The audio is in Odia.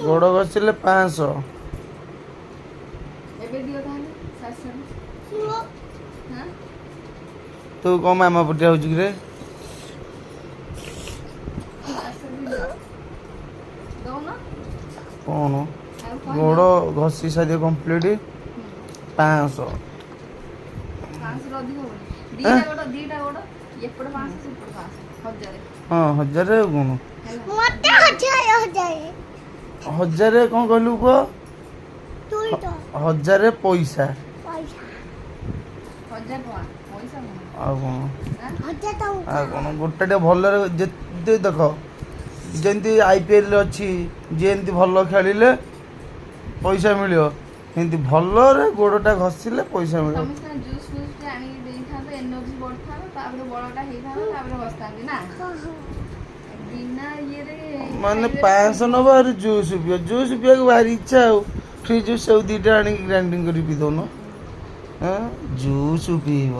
ଗୋଡ଼ ଘଷିଲେ 500। ତୁ କ'ଣ ମାମା ପଟିଆ ହଉଛି କି ରେ? କ'ଣ ଗୋଡ଼ ଘଷି ସାରିବ କମ୍ପ୍ଲିଟ୍ 500। ହଁ 1000 ଆଉ କ'ଣ 1000 କ'ଣ କହିଲୁ ପୁଅ? 1000 ପଇସା ଆଉ କ'ଣ ଗୋଟାଟେ ଭଲରେ ଯେତେ ଦେଖ ଯେମିତି IPL ଅଛି ଯିଏ ଏମିତି ଭଲ ଖେଳିଲେ ପଇସା ମିଳିବ, ଏମିତି ଭଲରେ ଗୋଡ଼ଟା ଘଷିଲେ ପଇସା ମିଳିବ। ମାନେ 500 ନେବ ଆଉ ଜୁସ୍ ପିଅ। ଜୁସ୍ ପିଇବାକୁ ଭାରି ଇଚ୍ଛା ଆଉ ଫ୍ରି ଜୁସ୍ ଆଉ 2ଟା ଆଣିକି ଗ୍ରାଇଣ୍ଡିଙ୍ଗ କରି ପିଇ ଦେଉନ। ଜୁସ୍ ପିଇବ